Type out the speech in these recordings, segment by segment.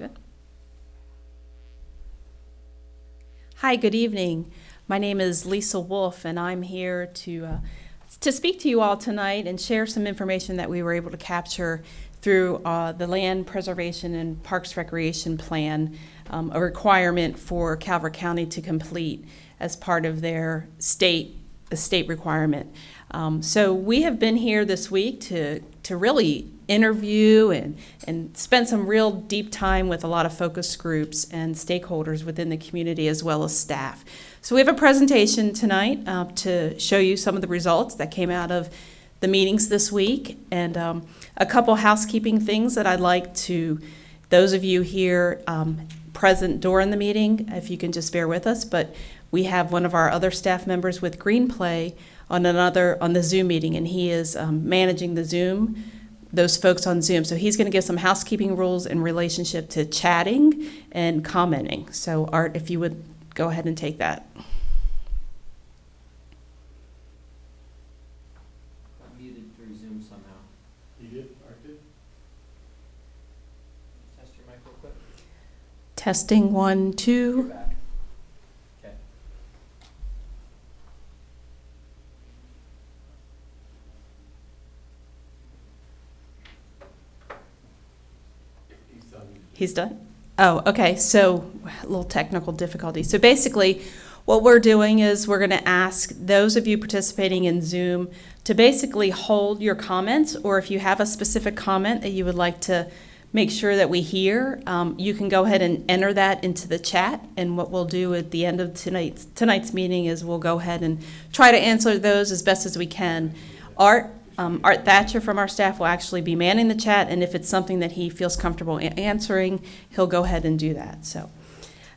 Good. Hi, good evening. My name is Lisa Wolf, and I'm here to speak to you all tonight and share some information that we were able to capture through the Land Preservation and Parks Recreation Plan, a requirement for Calvert County to complete as part of their state requirement. So we have been here this week to really interview and spend some real deep time with a lot of focus groups and stakeholders within the community as well as staff. So we have a presentation tonight to show you some of the results that came out of the meetings this week, and a couple housekeeping things that I'd like to, those of you here present during the meeting, if you can just bear with us, but we have one of our other staff members with Green Play on the Zoom meeting, and he is managing the Zoom, those folks on Zoom. So he's going to give some housekeeping rules in relationship to chatting and commenting. So Art, if you would go ahead and take that. I'm muted through Zoom somehow. You did? Art did? Test your mic real quick. Testing 1, 2. You're back. Okay. He's done. He's done? Oh, okay. So a little technical difficulty. So basically, what we're doing is we're going to ask those of you participating in Zoom to basically hold your comments, or if you have a specific comment that you would like to make sure that we hear, you can go ahead and enter that into the chat. And what we'll do at the end of tonight's meeting is we'll go ahead and try to answer those as best as we can. Art Thatcher from our staff will actually be manning the chat, and if it's something that he feels comfortable answering, he'll go ahead and do that. So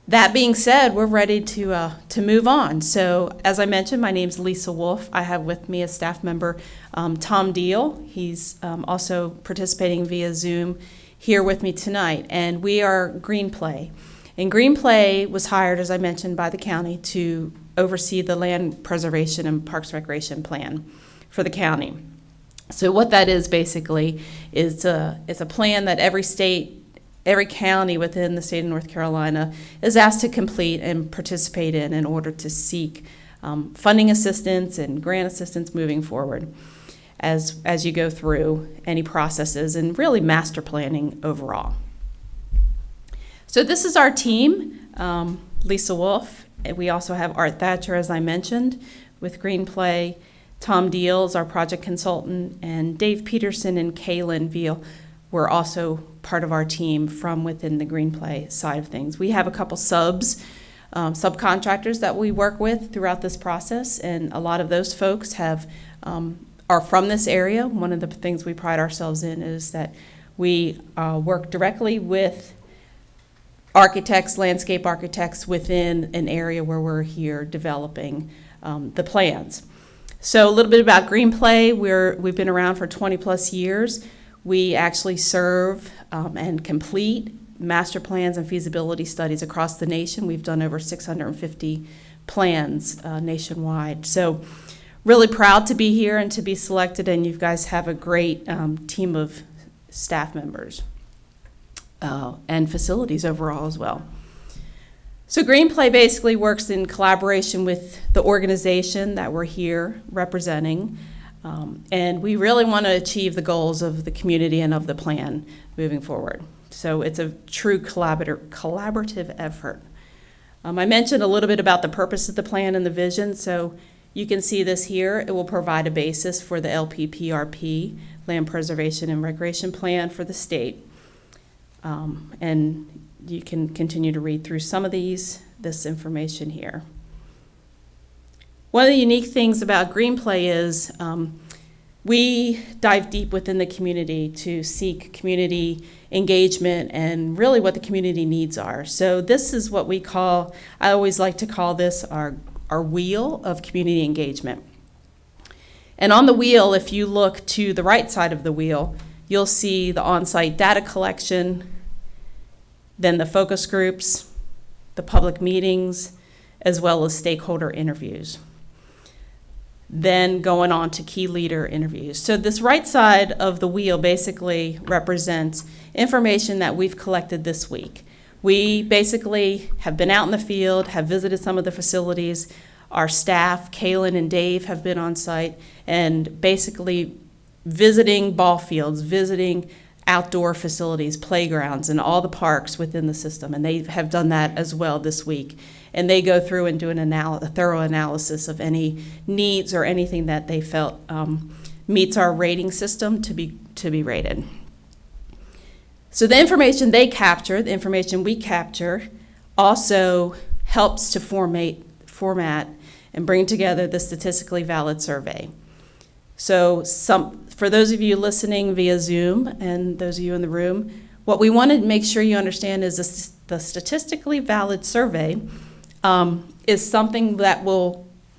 that being said, we're ready to move on. So as I mentioned, my name's Lisa Wolf. I have with me a staff member, Tom Deal. He's also participating via Zoom here with me tonight, and we are Green Play. And Green Play was hired, as I mentioned, by the county to oversee the Land Preservation and Parks Recreation Plan for the county. So what that is basically is it's a plan that every county within the state of North Carolina is asked to complete and participate in order to seek funding assistance and grant assistance moving forward as you go through any processes and really master planning overall. So this is our team, Lisa Wolf. We also have Art Thatcher, as I mentioned, with Green Play. Tom Deals, our project consultant, and Dave Peterson and Kaylin Veal were also part of our team from within the Green Play side of things. We have a couple subcontractors that we work with throughout this process, and a lot of those folks are from this area. One of the things we pride ourselves in is that we work directly with architects, landscape architects within an area where we're here developing the plans. So a little bit about Green Play. We've been around for 20 plus years. We actually serve and complete master plans and feasibility studies across the nation. We've done over 650 plans nationwide. So really proud to be here and to be selected, and you guys have a great team of staff members and facilities overall as well. So Green Play basically works in collaboration with the organization that we're here representing, and we really want to achieve the goals of the community and of the plan moving forward. So it's a true collaborative effort. I mentioned a little bit about the purpose of the plan and the vision, so you can see this here. It will provide a basis for the LPPRP, Land Preservation and Recreation Plan for the state. And you can continue to read through some of this information here. One of the unique things about Green Play is we dive deep within the community to seek community engagement and really what the community needs are. So this is what I always like to call this our wheel of community engagement. And on the wheel, if you look to the right side of the wheel, you'll see the on-site data collection, then the focus groups, the public meetings, as well as stakeholder interviews. then going on to key leader interviews. So this right side of the wheel basically represents information that we've collected this week. We basically have been out in the field, have visited some of the facilities. Our staff, Kaylin and Dave, have been on site and basically visiting ball fields, visiting outdoor facilities, playgrounds, and all the parks within the system. And they have done that as well this week. And they go through and do a thorough analysis of any needs or anything that they felt meets our rating system to be rated. So the information they capture, the information we capture, also helps to format and bring together the statistically valid survey. So for those of you listening via Zoom and those of you in the room, what we want to make sure you understand is the statistically valid survey is something that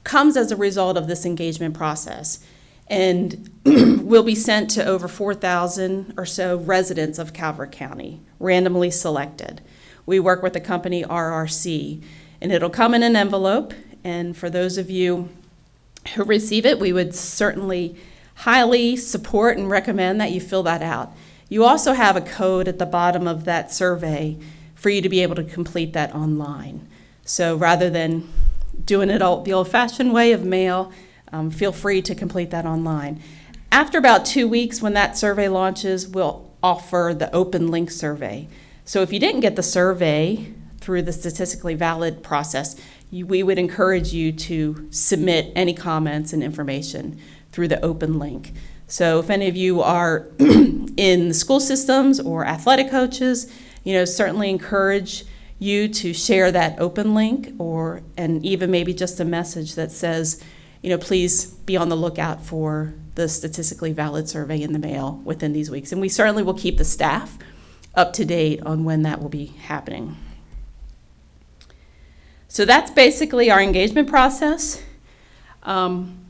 comes as a result of this engagement process and will be sent to over 4,000 or so residents of Calvert County, randomly selected. We work with the company RRC, and it'll come in an envelope. And for those of you who receive it, we would certainly highly support and recommend that you fill that out. You also have a code at the bottom of that survey for you to be able to complete that online. So rather than doing it the old-fashioned way of mail, feel free to complete that online. After about 2 weeks, when that survey launches, we'll offer the open link survey. So if you didn't get the survey through the statistically valid process, we would encourage you to submit any comments and information through the open link. So if any of you are in the school systems or athletic coaches, certainly encourage you to share that open link and even maybe just a message that says, please be on the lookout for the statistically valid survey in the mail within these weeks. And we certainly will keep the staff up to date on when that will be happening. So that's basically our engagement process. Some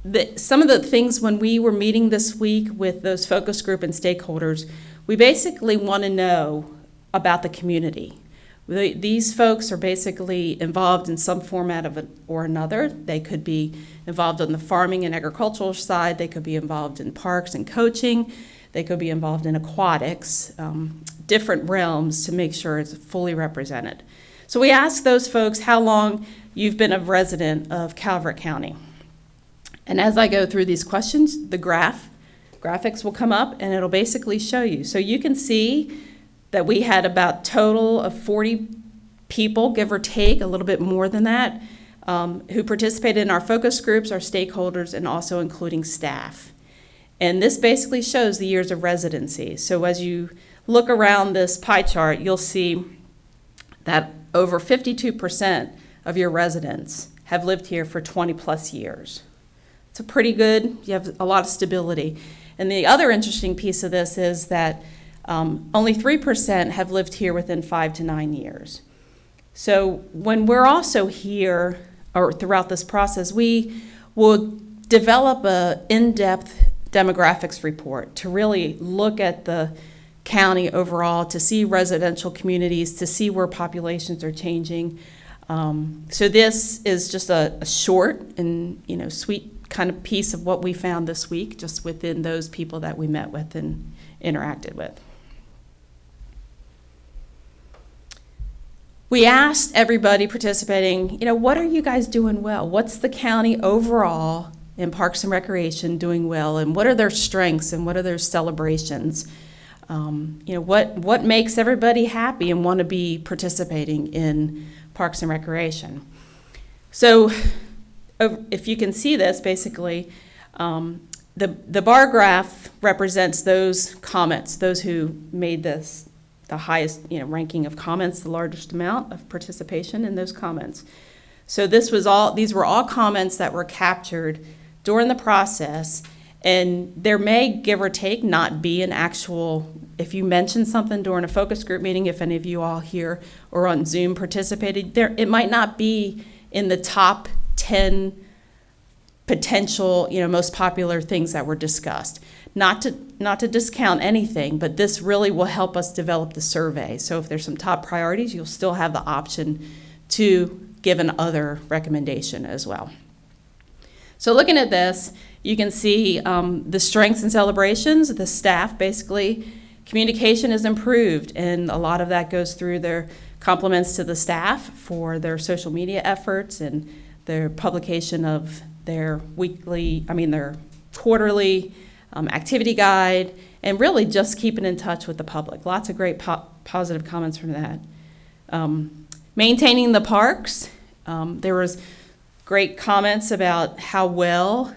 of the things when we were meeting this week with those focus group and stakeholders, we basically want to know about the community. These folks are basically involved in some format or another. They could be involved on the farming and agricultural side. They could be involved in parks and coaching. They could be involved in aquatics, different realms to make sure it's fully represented. So we asked those folks how long you've been a resident of Calvert County. And as I go through these questions, the graphics will come up and it'll basically show you. So you can see that we had about total of 40 people, give or take, a little bit more than that, who participated in our focus groups, our stakeholders, and also including staff. And this basically shows the years of residency. So as you look around this pie chart, you'll see that over 52% of your residents have lived here for 20 plus years. It's a pretty good, you have a lot of stability. And the other interesting piece of this is that only 3% have lived here within 5 to 9 years. So when we're also here, or throughout this process, we will develop an in-depth demographics report to really look at the county overall, to see residential communities, to see where populations are changing. So this is just a short and sweet kind of piece of what we found this week, just within those people that we met with and interacted with. We asked everybody participating, what are you guys doing well? What's the county overall in Parks and Recreation doing well? And what are their strengths and what are their celebrations? What makes everybody happy and want to be participating in Parks and Recreation? So if you can see this, basically, the bar graph represents those comments, those who made this the highest ranking of comments, the largest amount of participation in those comments. So these were all comments that were captured during the process, and there may, give or take, not be an actual, if you mention something during a focus group meeting, if any of you all here or on Zoom participated, it might not be in the top 10 potential, most popular things that were discussed. Not to discount anything, but this really will help us develop the survey. So if there's some top priorities, you'll still have the option to give an other recommendation as well. So looking at this, you can see the strengths and celebrations. The staff, basically, communication is improved, and a lot of that goes through their compliments to the staff for their social media efforts and their publication of their quarterly activity guide, and really just keeping in touch with the public. Lots of great positive comments from that. Maintaining the parks, there was great comments about how well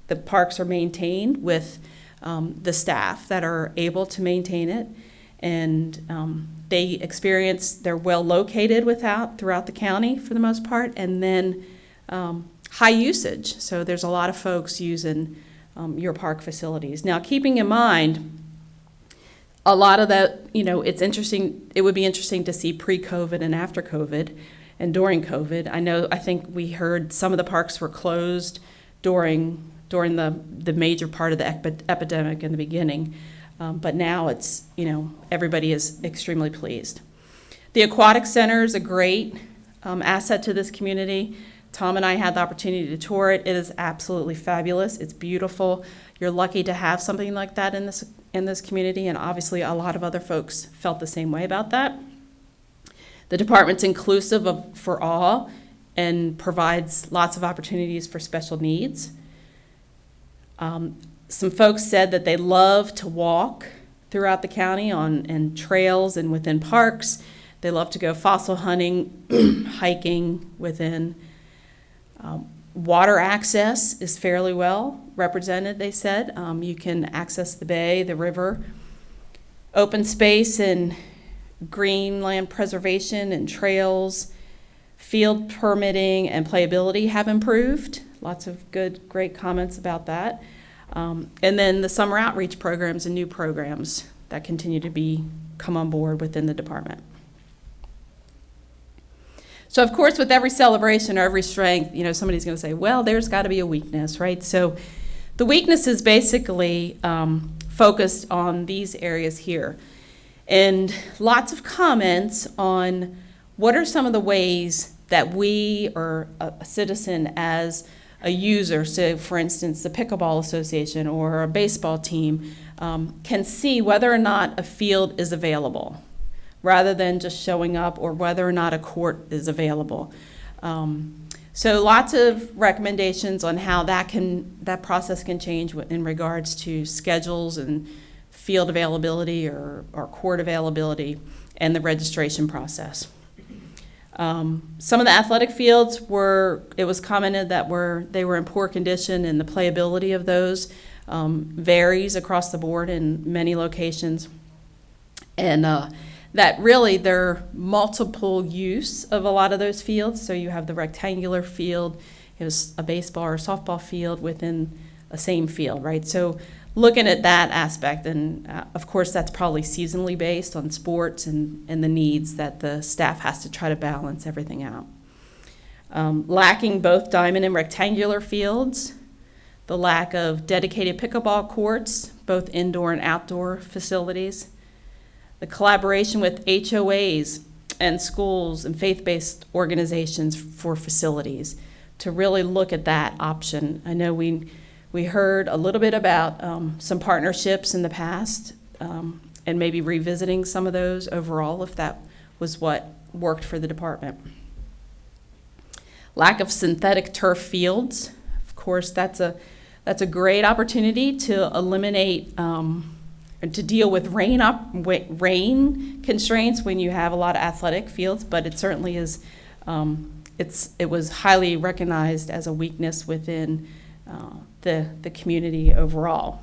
the parks are maintained with the staff that are able to maintain it, and they're well located throughout the county for the most part, and then high usage. So there's a lot of folks using your park facilities. Now, keeping in mind, a lot of that, it's interesting. It would be interesting to see pre-COVID and after COVID and during COVID. I think we heard some of the parks were closed during the major part of the epidemic in the beginning. But now it's, everybody is extremely pleased. The aquatic center is a great asset to this community. Tom and I had the opportunity to tour it. It is absolutely fabulous. It's beautiful. You're lucky to have something like that in this community, and obviously a lot of other folks felt the same way about that. The department's inclusive for all and provides lots of opportunities for special needs. Some folks said that they love to walk throughout the county and trails and within parks. They love to go fossil hunting, hiking within. Water access is fairly well represented, they said. You can access the bay, the river. Open space and green land preservation and trails, field permitting and playability have improved. Lots of great comments about that. And then the summer outreach programs and new programs that continue to come on board within the department. So, of course, with every celebration or every strength, somebody's going to say, well, there's got to be a weakness, right? So the weakness is basically focused on these areas here. And lots of comments on what are some of the ways that we or a citizen as a user, so for instance, the Pickleball Association or a baseball team, can see whether or not a field is available, rather than just showing up, or whether or not a court is available. So lots of recommendations on how that process can change in regards to schedules and field availability or court availability and the registration process. Some of the athletic fields it was commented that they were in poor condition, and the playability of those varies across the board in many locations. And that really they're multiple use of a lot of those fields. So you have the rectangular field, it was a baseball or softball field within a same field, right? So looking at that aspect, and of course that's probably seasonally based on sports and the needs that the staff has to try to balance everything out. Lacking both diamond and rectangular fields, the lack of dedicated pickleball courts, both indoor and outdoor facilities, the collaboration with HOAs and schools and faith-based organizations for facilities to really look at that option. I know we heard a little bit about some partnerships in the past and maybe revisiting some of those overall if that was what worked for the department. Lack of synthetic turf fields. Of course, that's a great opportunity to eliminate to deal with rain constraints when you have a lot of athletic fields, but it certainly is, it was highly recognized as a weakness within the community overall.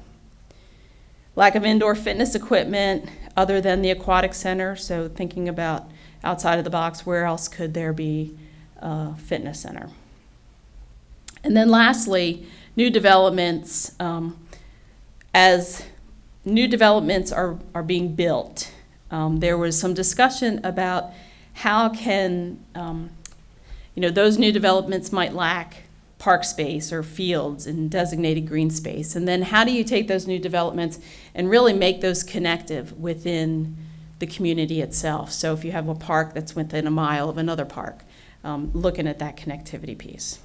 Lack of indoor fitness equipment other than the aquatic center, so thinking about outside of the box, where else could there be a fitness center? And then lastly, new developments. As new developments are being built, there was some discussion about how can, those new developments might lack park space or fields and designated green space. And then how do you take those new developments and really make those connective within the community itself? So if you have a park that's within a mile of another park, looking at that connectivity piece.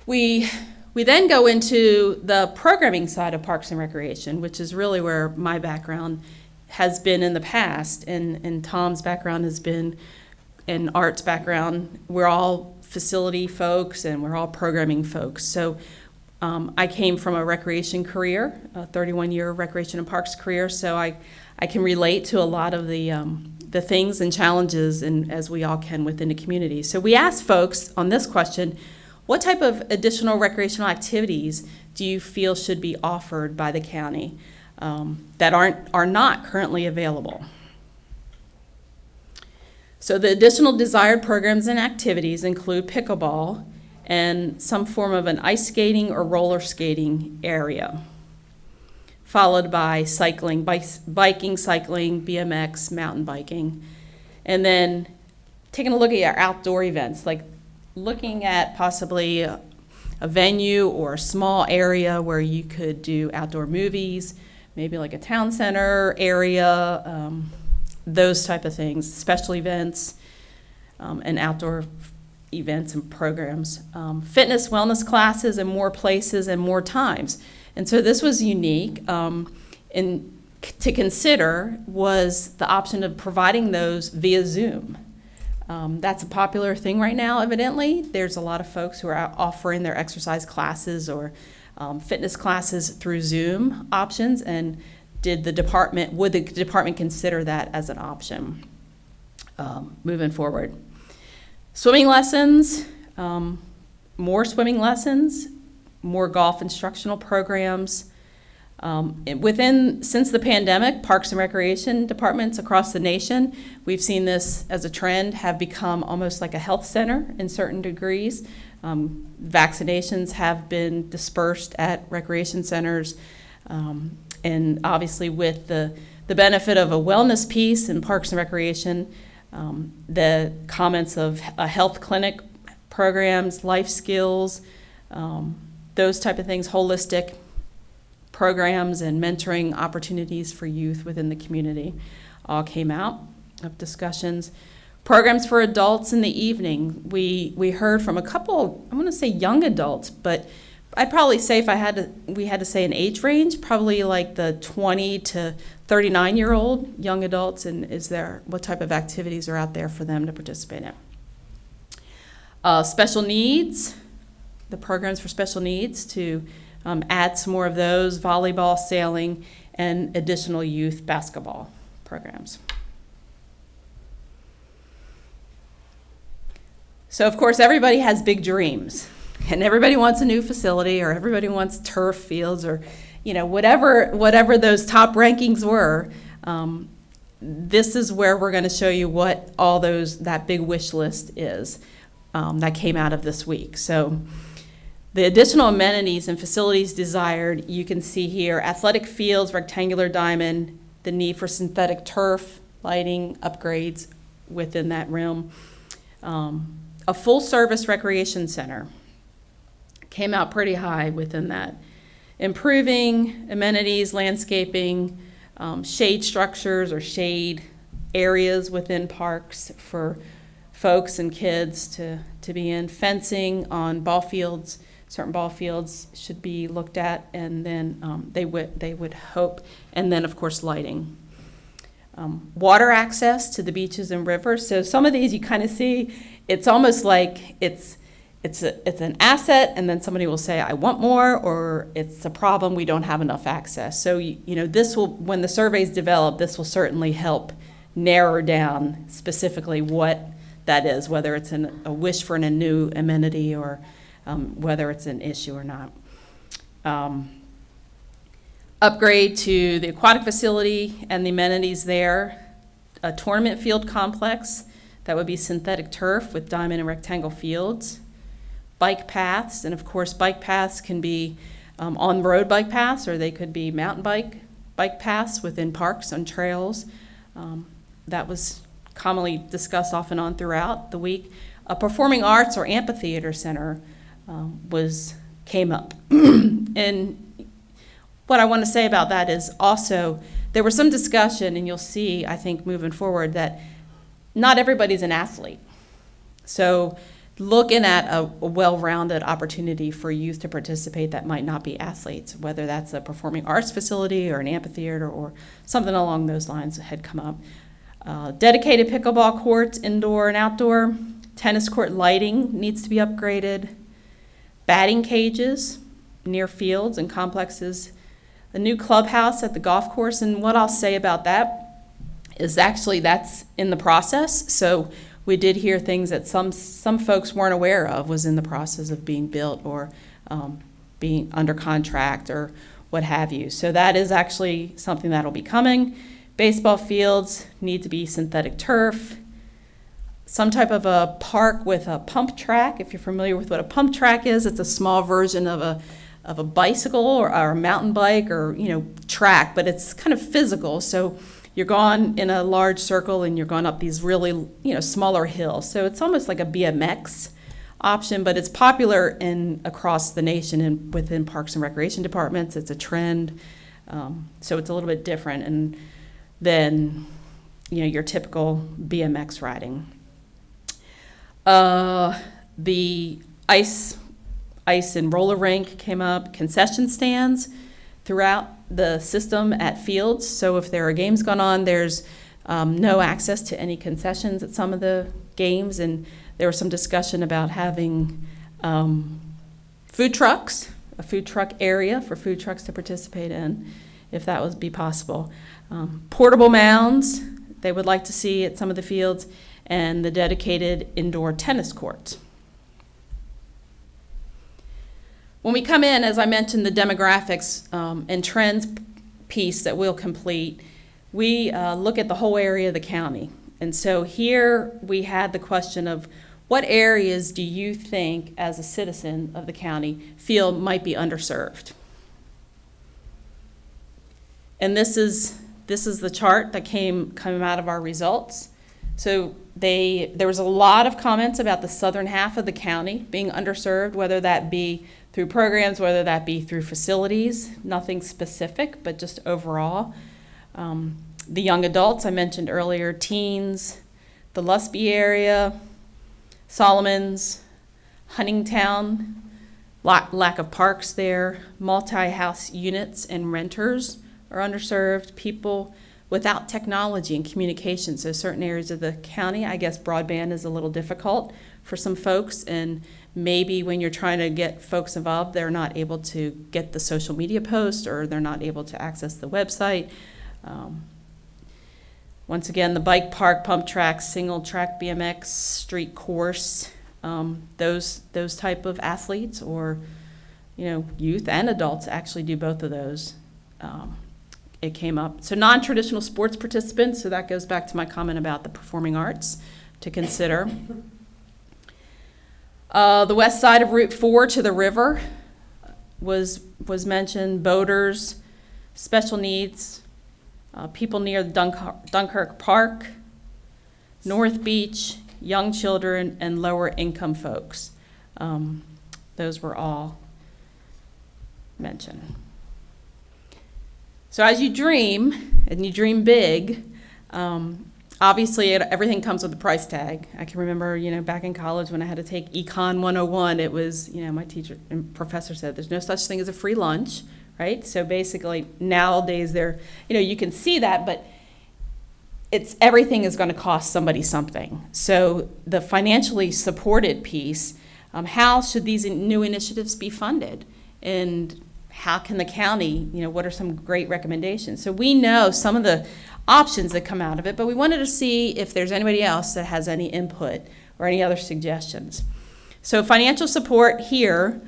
We then go into the programming side of Parks and Recreation, which is really where my background has been in the past, and Tom's background has been an arts background. We're all facility folks and we're all programming folks. So I came from a recreation career, a 31-year recreation and parks career, so I can relate to a lot of the things and challenges, and as we all can within the community. So we asked folks on this question, what type of additional recreational activities do you feel should be offered by the county that are not currently available? So the additional desired programs and activities include pickleball and some form of an ice skating or roller skating area, followed by cycling, biking, cycling, BMX, mountain biking, and then taking a look at your outdoor events, like looking at possibly a venue or a small area where you could do outdoor movies, maybe like a town center area, those type of things, special events, and outdoor events and programs. Fitness, wellness classes, and more places and more times. And so this was unique. And to consider was the option of providing those via Zoom. That's a popular thing right now, evidently. There's a lot of folks who are out offering their exercise classes or fitness classes through Zoom options, and would the department consider that as an option moving forward? Swimming lessons, more swimming lessons, more golf instructional programs. Since the pandemic, Parks and Recreation departments across the nation, we've seen this as a trend, have become almost like a health center in certain degrees. Vaccinations have been dispersed at recreation centers. And obviously with the benefit of a wellness piece in Parks and Recreation, the comments of a health clinic programs, life skills, those type of things, holistic programs and mentoring opportunities for youth within the community all came out of discussions. Programs for adults in the evening. We heard from a couple, I want to say young adults, but I'd probably say we had to say an age range, probably like the 20 to 39-year-old young adults, and what type of activities are out there for them to participate in. Special needs, the programs for special needs to add some more of those, volleyball, sailing, and additional youth basketball programs. So of course everybody has big dreams, and everybody wants a new facility, or everybody wants turf fields, or whatever those top rankings were. This is where we're going to show you what all that big wish list is that came out of this week. So the additional amenities and facilities desired, you can see here: athletic fields, rectangular diamond, the need for synthetic turf, lighting, upgrades within that realm. A full-service recreation center came out pretty high within that. Improving amenities, landscaping, shade structures or shade areas within parks for folks and kids to be in. Fencing on ball fields, certain ball fields should be looked at, and then they would hope, and then of course lighting. Water access to the beaches and rivers. So some of these you kind of see, it's almost like it's an asset, and then somebody will say, I want more, or it's a problem, we don't have enough access. So, this will, when the surveys develop, this will certainly help narrow down specifically what that is, whether it's a wish for a new amenity or whether it's an issue or not. Upgrade to the aquatic facility and the amenities there. A tournament field complex, that would be synthetic turf with diamond and rectangle fields. Bike paths, and of course bike paths can be on-road bike paths, or they could be mountain bike paths within parks and trails. That was commonly discussed off and on throughout the week. A performing arts or amphitheater center came up. And what I want to say about that is also there was some discussion, and you'll see, I think, moving forward, that not everybody's an athlete. So looking at a well-rounded opportunity for youth to participate that might not be athletes, whether that's a performing arts facility or an amphitheater or something along those lines had come up. Dedicated pickleball courts, indoor and outdoor. Tennis court lighting needs to be upgraded. Batting cages near fields and complexes. A new clubhouse at the golf course. And what I'll say about that is actually that's in the process. So we did hear things that some folks weren't aware of was in the process of being built or being under contract or what have you. So that is actually something that'll be coming. Baseball fields need to be synthetic turf. Some type of a park with a pump track. If you're familiar with what a pump track is, it's a small version of a bicycle or a mountain bike or track, but it's kind of physical. So you're going in a large circle and you're going up these really smaller hills. So it's almost like a BMX option, but it's popular across the nation and within parks and recreation departments. It's a trend, so it's a little bit different than your typical BMX riding. The ice and roller rink came up. Concession stands throughout the system at fields. So if there are games going on, there's no access to any concessions at some of the games. And there was some discussion about having food trucks, a food truck area for food trucks to participate in, if that would be possible. Portable mounds, they would like to see at some of the fields, and the dedicated indoor tennis courts. When we come in, as I mentioned, the demographics and trends piece that we'll complete, we look at the whole area of the county. And so here we had the question of what areas do you think, as a citizen of the county, feel might be underserved? And this is the chart that came out of our results. So there was a lot of comments about the southern half of the county being underserved, whether that be through programs, whether that be through facilities, nothing specific, but just overall. The young adults, I mentioned earlier, teens, the Lusby area, Solomons, Huntingtown, lack of parks there, multi-house units and renters are underserved, people without technology and communication. So certain areas of the county, I guess broadband is a little difficult for some folks, and maybe when you're trying to get folks involved, they're not able to get the social media post or they're not able to access the website. Once again, the bike park, pump track, single track BMX, street course, those type of athletes or youth and adults actually do both of those. It came up. So non-traditional sports participants, so that goes back to my comment about the performing arts to consider. The west side of Route 4 to the river was mentioned, boaters, special needs, people near Dunkirk Park, North Beach, young children, and lower income folks. Those were all mentioned. So as you dream, and you dream big, obviously everything comes with a price tag. I can remember, back in college when I had to take Econ 101, it was, my teacher and professor said there's no such thing as a free lunch, right? So basically nowadays you can see that, but everything is going to cost somebody something. So the financially supported piece, how should these new initiatives be funded? And how can the county, what are some great recommendations? So we know some of the options that come out of it, but we wanted to see if there's anybody else that has any input or any other suggestions. So financial support here,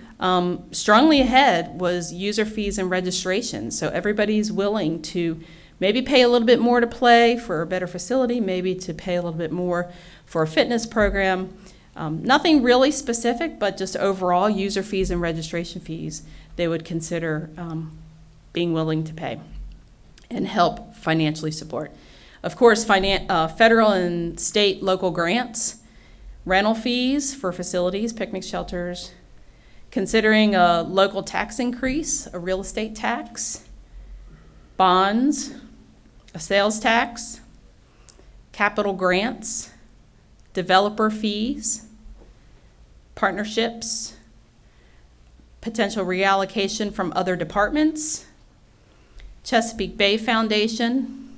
strongly ahead was user fees and registration. So everybody's willing to maybe pay a little bit more to play for a better facility, maybe to pay a little bit more for a fitness program. Nothing really specific, but just overall user fees and registration fees they would consider being willing to pay and help financially support. Of course, federal and state local grants, rental fees for facilities, picnic shelters, considering a local tax increase, a real estate tax, bonds, a sales tax, capital grants, developer fees, partnerships, potential reallocation from other departments, Chesapeake Bay Foundation,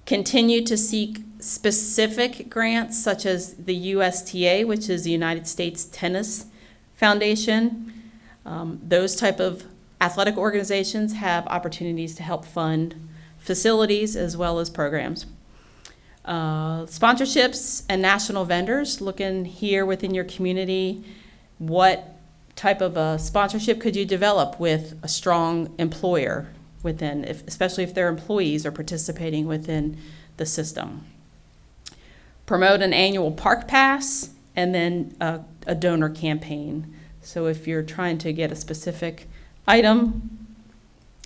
continue to seek specific grants such as the USTA, which is the United States Tennis Foundation. Those type of athletic organizations have opportunities to help fund facilities as well as programs. Sponsorships and national vendors, looking here within your community, what type of a sponsorship could you develop with a strong employer within, especially if their employees are participating within the system. Promote an annual park pass, and then a donor campaign. So if you're trying to get a specific item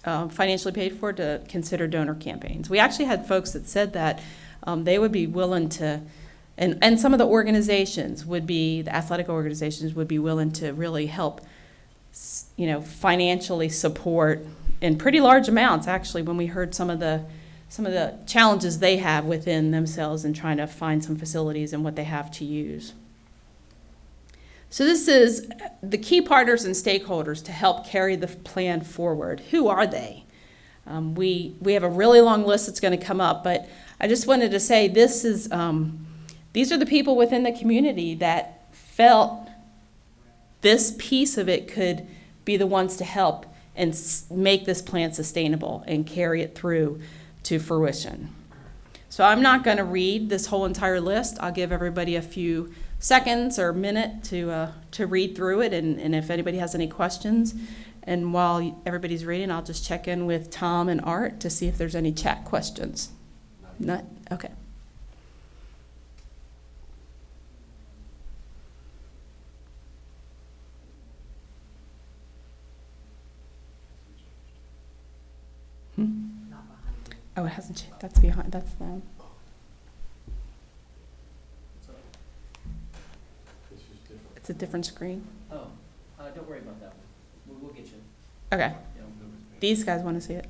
financially paid for, to consider donor campaigns. We actually had folks that said that they would be willing to, and some of the organizations would be, the athletic organizations would be willing to really help, financially support in pretty large amounts, actually, when we heard some of the challenges they have within themselves in trying to find some facilities and what they have to use. So this is the key partners and stakeholders to help carry the plan forward. Who are they? We have a really long list that's going to come up, but I just wanted to say these are the people within the community that felt this piece of it could be the ones to help and make this plan sustainable and carry it through to fruition. So I'm not going to read this whole entire list. I'll give everybody a few seconds or a minute to read through it, and if anybody has any questions. And while everybody's reading, I'll just check in with Tom and Art to see if there's any chat questions. Not? Okay. Oh, it hasn't changed. That's behind. That's them. It's a different screen. Oh, don't worry about that one. We'll get you. Okay. Yeah. These guys want to see it.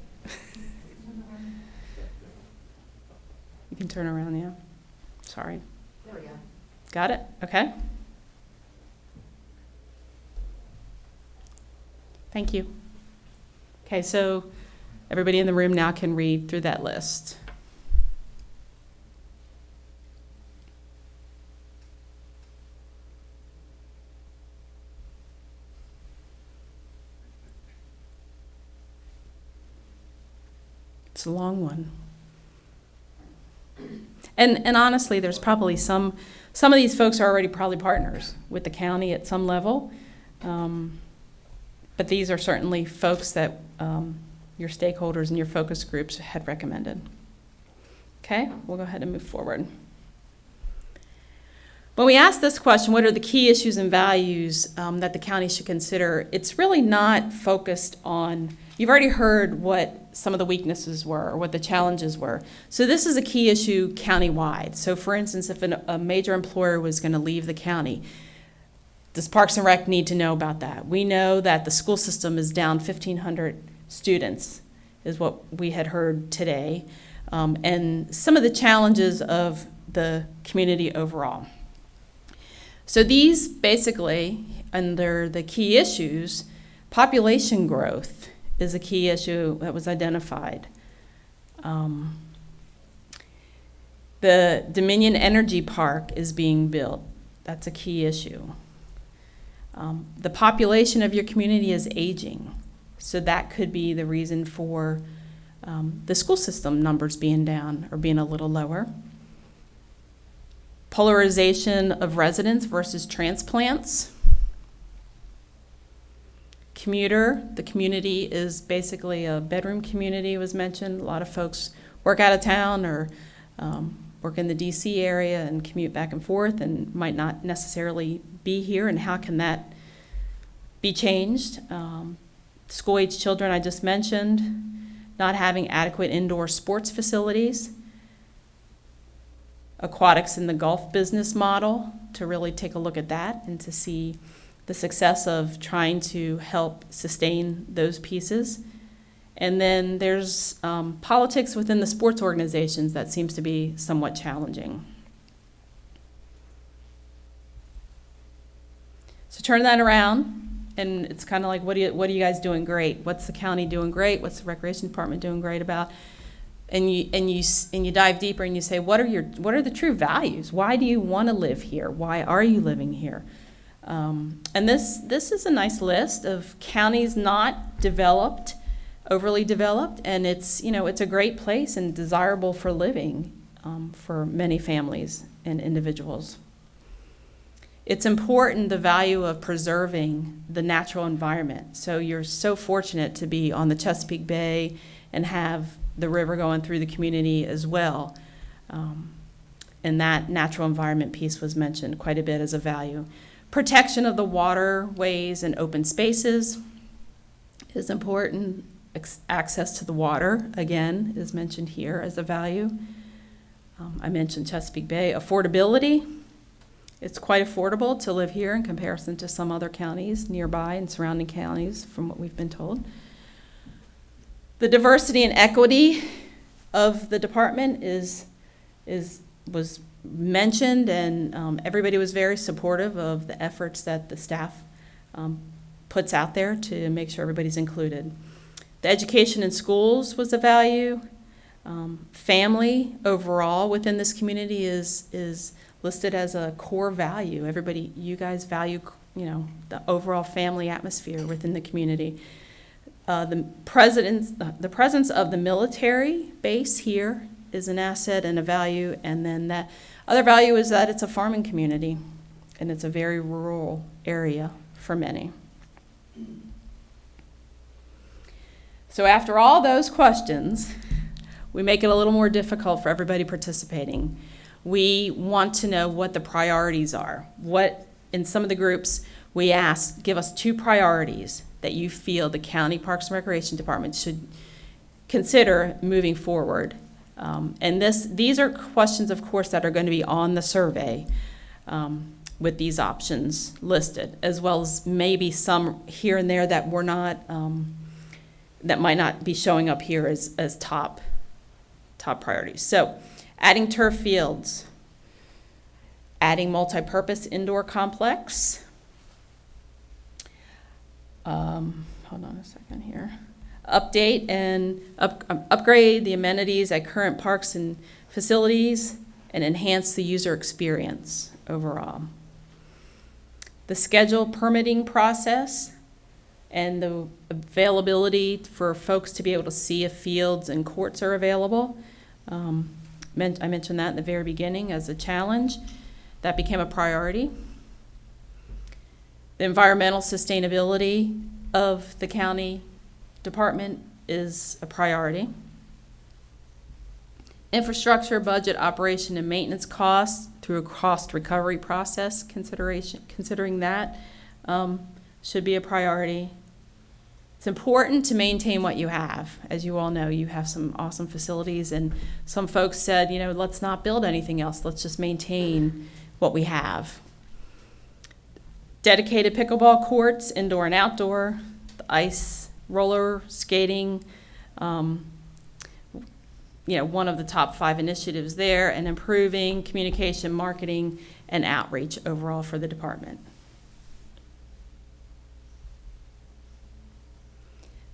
You can turn around, yeah. Sorry. There we go. Got it? Okay. Thank you. Okay, so everybody in the room now can read through that list. It's a long one. And honestly, there's probably some of these folks are already probably partners with the county at some level. But these are certainly folks that your stakeholders and your focus groups had recommended. Okay, we'll go ahead and move forward. When we ask this question, what are the key issues and values that the county should consider, it's really not focused on, you've already heard what some of the weaknesses were or what the challenges were. So this is a key issue countywide. So for instance, if a major employer was going to leave the county, does Parks and Rec need to know about that? We know that the school system is down 1,500 students, is what we had heard today, and some of the challenges of the community overall. So these basically, under the key issues, population growth is a key issue that was identified. The Dominion Energy Park is being built. That's a key issue. The population of your community is aging, so that could be the reason for the school system numbers being down or being a little lower. Polarization of residents versus transplants. Commuter, the community is basically a bedroom community, was mentioned. A lot of folks work out of town or work in the DC area and commute back and forth and might not necessarily be here, and how can that be changed? School-age children, I just mentioned, not having adequate indoor sports facilities. Aquatics in the golf business model, to really take a look at that and to see the success of trying to help sustain those pieces. And then there's politics within the sports organizations that seems to be somewhat challenging. turn that around, and it's kind of like, what are you guys doing great? What's the county doing great? What's the recreation department doing great about? And you dive deeper and you say, what are the true values? Why do you want to live here? Why are you living here? And this is a nice list of counties not developed, overly developed, and it's a great place and desirable for living for many families and individuals. It's important, the value of preserving the natural environment. So you're so fortunate to be on the Chesapeake Bay and have the river going through the community as well. And that natural environment piece was mentioned quite a bit as a value. Protection of the waterways and open spaces is important. Access to the water, again, is mentioned here as a value. I mentioned Chesapeake Bay. Affordability. It's quite affordable to live here in comparison to some other counties nearby and surrounding counties, from what we've been told. The diversity and equity of the department was mentioned, and everybody was very supportive of the efforts that the staff puts out there to make sure everybody's included. The education in schools was a value. Family overall within this community is listed as a core value. Everybody, you guys value, the overall family atmosphere within the community. The presence of the military base here is an asset and a value, and then that other value is that it's a farming community, and it's a very rural area for many. So after all those questions, we make it a little more difficult for everybody participating. We want to know what the priorities are. What, in some of the groups, we asked, give us 2 priorities that you feel the County Parks and Recreation Department should consider moving forward. And these are questions, of course, that are going to be on the survey with these options listed, as well as maybe some here and there that were not, that might not be showing up here as top priorities. So, adding turf fields, adding multi-purpose indoor complex. Hold on a second here. Update and upgrade the amenities at current parks and facilities and enhance the user experience overall. The schedule permitting process and the availability for folks to be able to see if fields and courts are available. I mentioned that in the very beginning as a challenge. That became a priority. The environmental sustainability of the county department is a priority. Infrastructure, budget, operation, and maintenance costs through a cost recovery process considering that should be a priority. It's important to maintain what you have. As you all know, you have some awesome facilities, and some folks said, let's not build anything else. Let's just maintain what we have. Dedicated pickleball courts, indoor and outdoor, the ice roller skating, one of the top 5 initiatives there, and improving communication, marketing, and outreach overall for the department.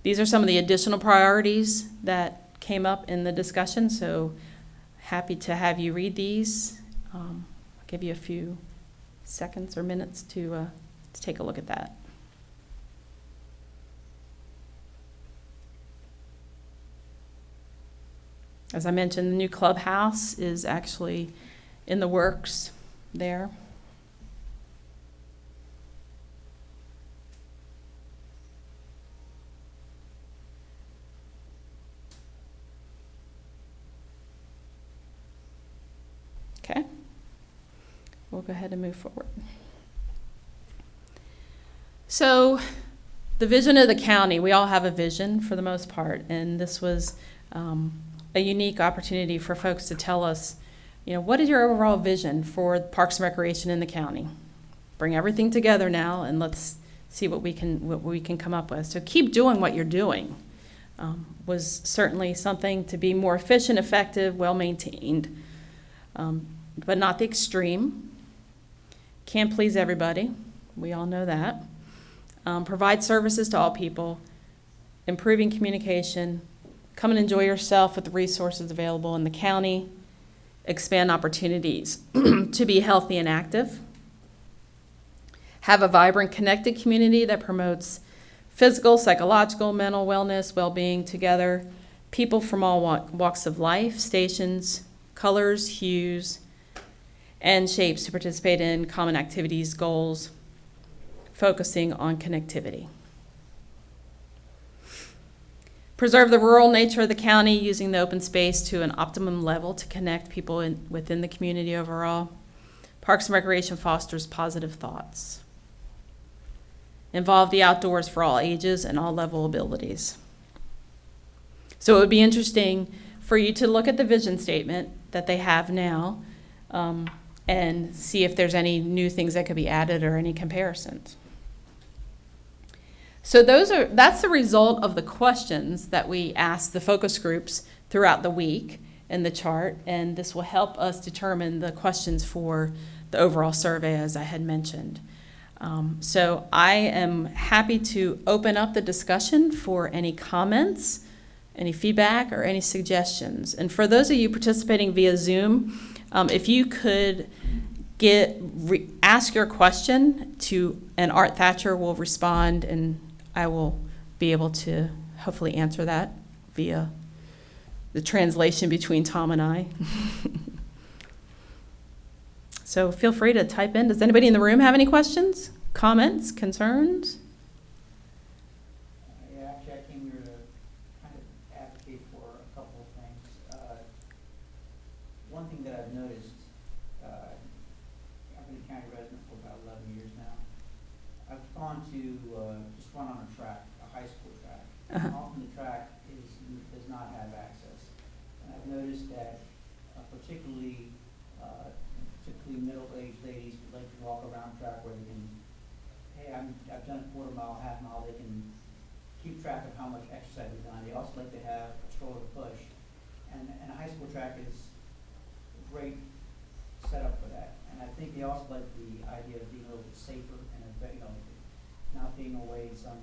These are some of the additional priorities that came up in the discussion, so happy to have you read these. I'll give you a few seconds or minutes to take a look at that. As I mentioned, the new clubhouse is actually in the works there. Okay, we'll go ahead and move forward. So the vision of the county, we all have a vision for the most part, and this was a unique opportunity for folks to tell us, what is your overall vision for Parks and Recreation in the county? Bring everything together now, and let's see what we can come up with. So keep doing what you're doing. Was certainly something to be more efficient, effective, well-maintained, but not the extreme. Can't please everybody. We all know that. Provide services to all people, improving communication, come and enjoy yourself with the resources available in the county, expand opportunities to be healthy and active, have a vibrant, connected community that promotes physical, psychological, mental wellness, well-being together, people from all walks of life, stations, colors, hues, and shapes to participate in common activities, goals, focusing on connectivity. Preserve the rural nature of the county, using the open space to an optimum level to connect people within the community overall. Parks and Recreation fosters positive thoughts. Involve the outdoors for all ages and all level abilities. So it would be interesting for you to look at the vision statement that they have now and see if there's any new things that could be added or any comparisons. So that's the result of the questions that we asked the focus groups throughout the week in the chart, and this will help us determine the questions for the overall survey, as I had mentioned. So I am happy to open up the discussion for any comments, any feedback, or any suggestions. And for those of you participating via Zoom, if you could ask your question to, and Art Thatcher will respond, and I will be able to hopefully answer that via the translation between Tom and I. So feel free to type in. Does anybody in the room have any questions, comments, concerns? Yeah, actually, I came here to kind of advocate for a couple of things. One thing that I've noticed, I've been a county resident for about 11 years now. I've gone to just run on a track, a high school track. Often the track does not have access. And I've noticed that particularly middle-aged ladies would like to walk around track where they can, hey, I've done a quarter mile, half mile, they can keep track of how much exercise they've done. They also like to have a stroller to push. And a high school track is a great setup for that. And I think they also like the idea of being a little bit safer and, not being away in some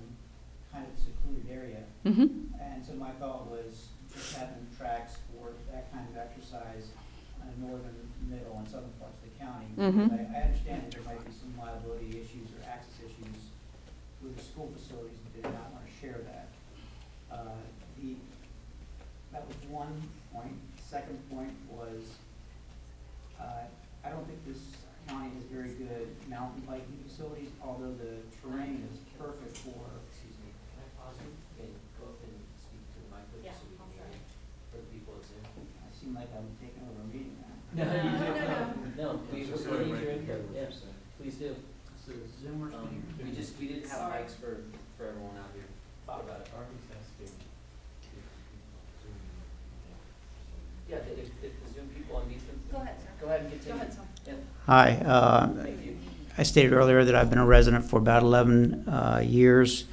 kind of secluded area. Mm-hmm. And so my thought was just having tracks for that kind of exercise in the northern, middle, and southern parts of the county. Mm-hmm. I understand that there might be some liability issues or access issues with the school facilities that they did not want to share that. That was one point. Second point was I don't think this county has very good mountain biking facilities, although the terrain is perfect for. Excuse me, can I pause you? Okay, go up and speak to the mic, please, so we can hear you, for the people at Zoom. I seem like I'm taking over a meeting now. No, you don't. No, we need your input, yeah, please do. So Zoomers can hear. We didn't have mics for everyone out here. Thought about it. Yeah, if the Zoom people unmute them. Go ahead, sir. Go ahead and continue. Go ahead, sir. Yeah. Hi. Thank you. I stated earlier that I've been a resident for about 11 years.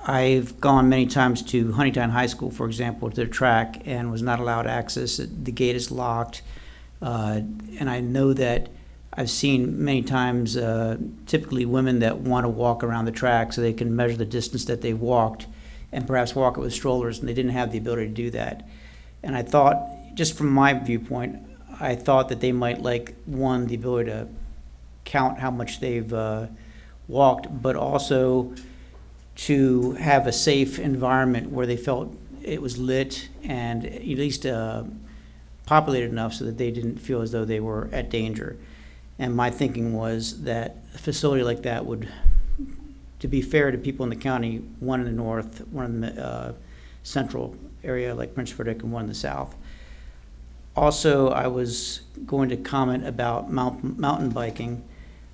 I've gone many times to Huntington High School, for example, to the track, and was not allowed access. The gate is locked. And I know that I've seen many times typically women that want to walk around the track so they can measure the distance that they've walked and perhaps walk it with strollers, and they didn't have the ability to do that. And I thought, just from my viewpoint, I thought that they might like, one, the ability to count how much they've walked, but also to have a safe environment where they felt it was lit and at least populated enough so that they didn't feel as though they were at danger. And my thinking was that a facility like that would, to be fair to people in the county, one in the north, one in the central area like Prince Frederick, and one in the south. Also, I was going to comment about mountain biking.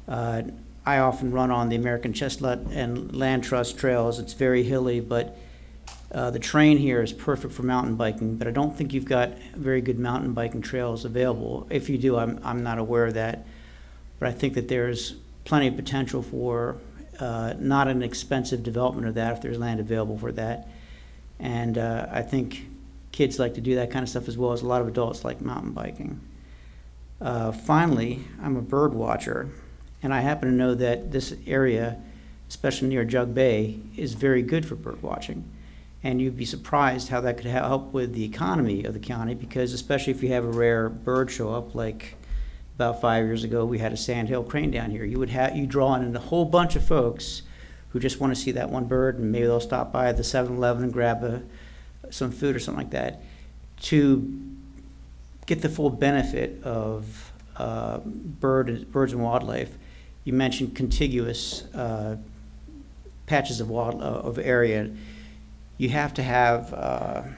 I often run on the American Chestnut and Land Trust trails. It's very hilly, but the terrain here is perfect for mountain biking, but I don't think you've got very good mountain biking trails available. If you do, I'm not aware of that, but I think that there's plenty of potential for not an expensive development of that if there's land available for that. And I think kids like to do that kind of stuff as well as a lot of adults like mountain biking. Finally, I'm a bird watcher, And I happen to know that this area, especially near Jug Bay, is very good for bird watching. And you'd be surprised how that could help with the economy of the county, because especially if you have a rare bird show up, like about 5 years ago, we had a sandhill crane down here. You draw in a whole bunch of folks who just want to see that one bird, and maybe they'll stop by the 7-Eleven and grab some food or something like that, to get the full benefit of birds and wildlife. You mentioned contiguous patches of area. You have to have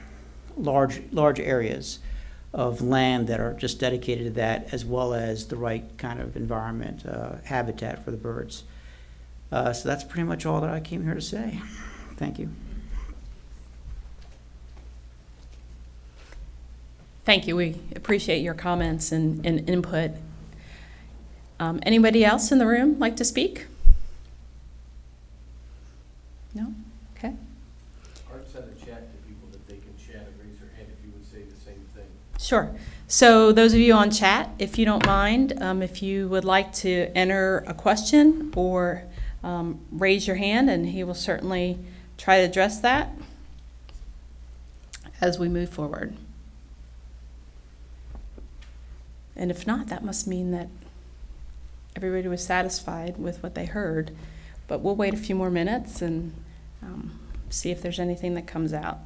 large areas of land that are just dedicated to that, as well as the right kind of environment, habitat for the birds. So that's pretty much all that I came here to say. Thank you. Thank you. We appreciate your comments and input. Anybody else in the room like to speak? No? Okay. Art sent a chat to people that they can chat and raise their hand if you would say the same thing. Sure. So those of you on chat, if you don't mind, if you would like to enter a question or raise your hand, and he will certainly try to address that as we move forward. And if not, that must mean that everybody was satisfied with what they heard. But we'll wait a few more minutes and see if there's anything that comes out.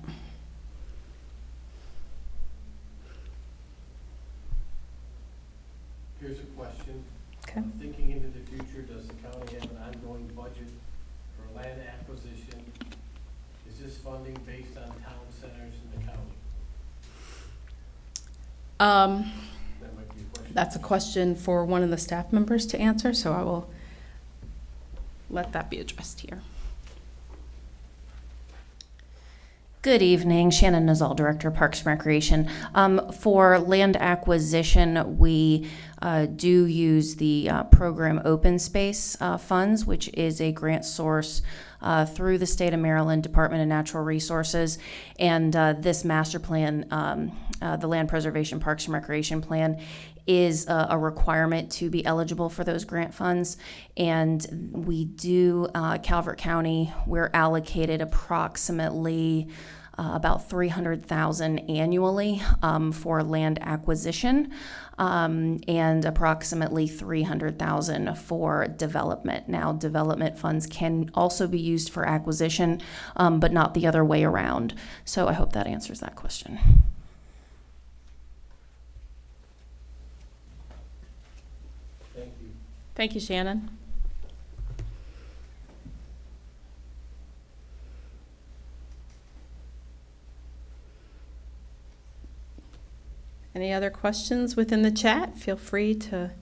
Here's a question. Okay. Thinking into the future, does the county have an ongoing budget for land acquisition? Is this funding based on town centers in the county? That might be a question. That's a question for one of the staff members to answer, so I will let that be addressed here. Good evening, Shannon Nozal, Director of Parks and Recreation. For land acquisition, we do use the program Open Space funds, which is a grant source through the State of Maryland Department of Natural Resources. And this master plan, the Land Preservation Parks and Recreation Plan, is a requirement to be eligible for those grant funds. And we do, Calvert County, we're allocated approximately about $300,000 annually for land acquisition, and approximately $300,000 for development. Now, development funds can also be used for acquisition, but not the other way around. So I hope that answers that question. Thank you. Thank you, Shannon. Any other questions within the chat? Feel free to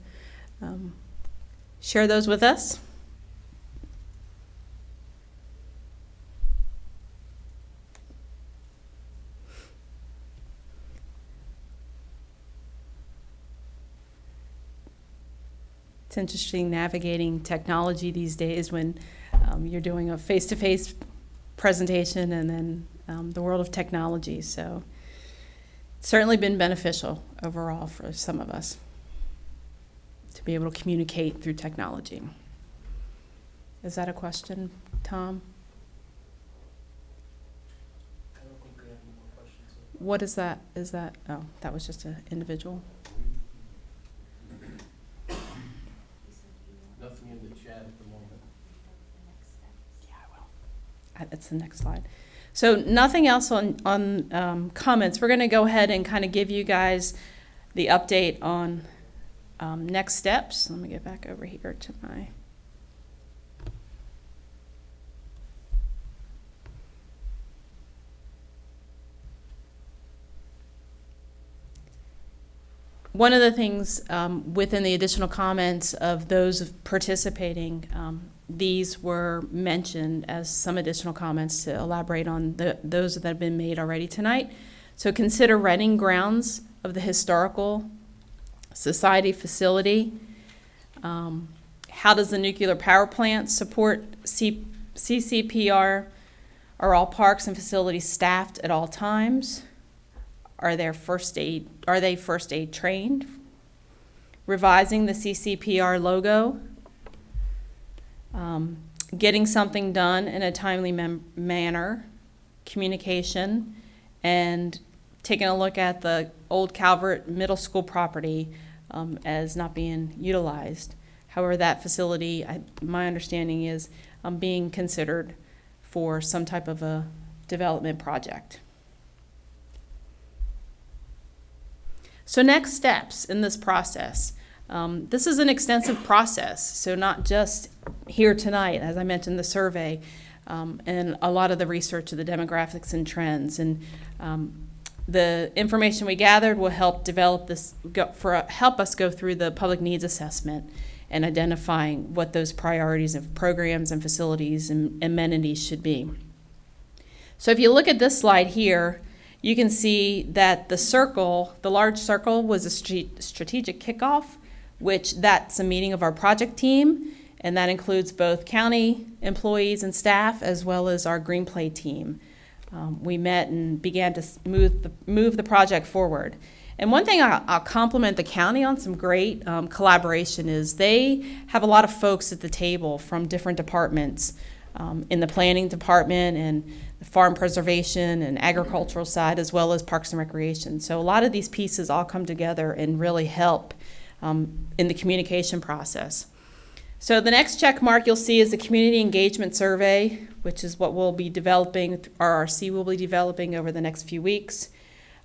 share those with us. It's interesting navigating technology these days when you're doing a face-to-face presentation and then the world of technology. So it's certainly been beneficial overall for some of us to be able to communicate through technology. Is that a question, Tom? I don't think we have any more questions. What is that? Is that, oh, that was just an individual? Nothing in the chat at the moment. Yeah, I will. It's the next slide. So nothing else on comments. We're going to go ahead and kind of give you guys the update on next steps. Let me get back over here to my... One of the things within the additional comments of those participating, these were mentioned as some additional comments to elaborate on those that have been made already tonight. So consider renting grounds of the Historical Society facility. How does the nuclear power plant support CCPR? Are all parks and facilities staffed at all times? Are they first aid trained? Revising the CCPR logo. getting something done in a timely manner, communication, and taking a look at the old Calvert Middle School property as not being utilized. However, that facility, my understanding is being considered for some type of a development project. So next steps in this process. This is an extensive process, so not just here tonight, as I mentioned, the survey, and a lot of the research of the demographics and trends. And the information we gathered will help develop this, help us go through the public needs assessment and identifying what those priorities of programs and facilities and amenities should be. So if you look at this slide here, you can see that the circle, the large circle, was a strategic kickoff, which that's a meeting of our project team, and that includes both county employees and staff as well as our Green Play team. We met and began to move the project forward. And one thing I'll compliment the county on some great collaboration is they have a lot of folks at the table from different departments in the planning department and the farm preservation and agricultural side, as well as Parks and Recreation. So a lot of these pieces all come together and really help in the communication process. So the next check mark you'll see is the community engagement survey, which is what we'll be developing, RRC will be developing over the next few weeks.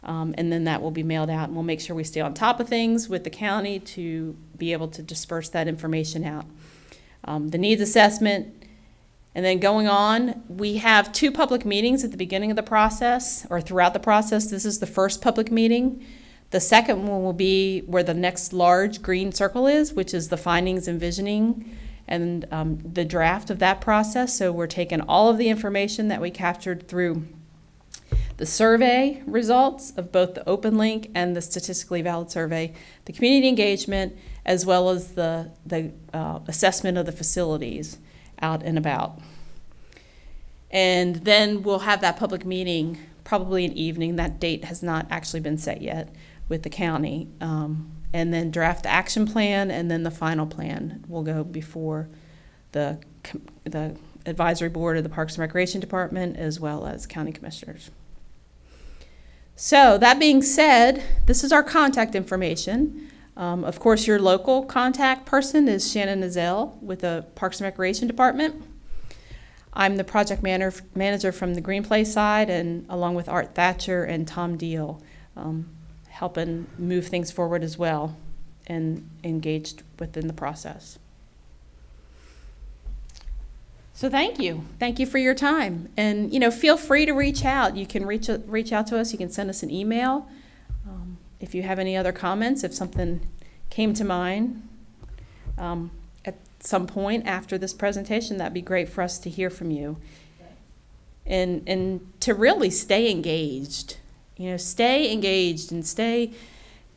And then that will be mailed out, and we'll make sure we stay on top of things with the county to be able to disperse that information out. The needs assessment, and then going on, we have 2 public meetings at the beginning of the process, or throughout the process. This is the first public meeting. The second one will be where the next large green circle is, which is the findings and visioning and the draft of that process. So we're taking all of the information that we captured through the survey results of both the open link and the statistically valid survey, the community engagement, as well as the assessment of the facilities out and about. And then we'll have that public meeting, probably an evening. That date has not actually been set yet with the county. And then draft the action plan, and then the final plan will go before the advisory board of the Parks and Recreation Department, as well as county commissioners. So that being said, this is our contact information. Of course, your local contact person is Shannon Nazell with the Parks and Recreation Department. I'm the project manager from the Green Play side, and along with Art Thatcher and Tom Deal, helping move things forward as well and engaged within the process. So thank you. Thank you for your time. And, feel free to reach out. You can reach out to us. You can send us an email. If you have any other comments, if something came to mind at some point after this presentation, that'd be great for us to hear from you. And to really stay engaged. Stay engaged and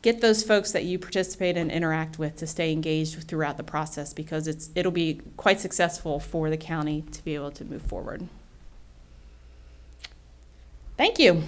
get those folks that you participate and interact with to stay engaged throughout the process, because it'll be quite successful for the county to be able to move forward. Thank you.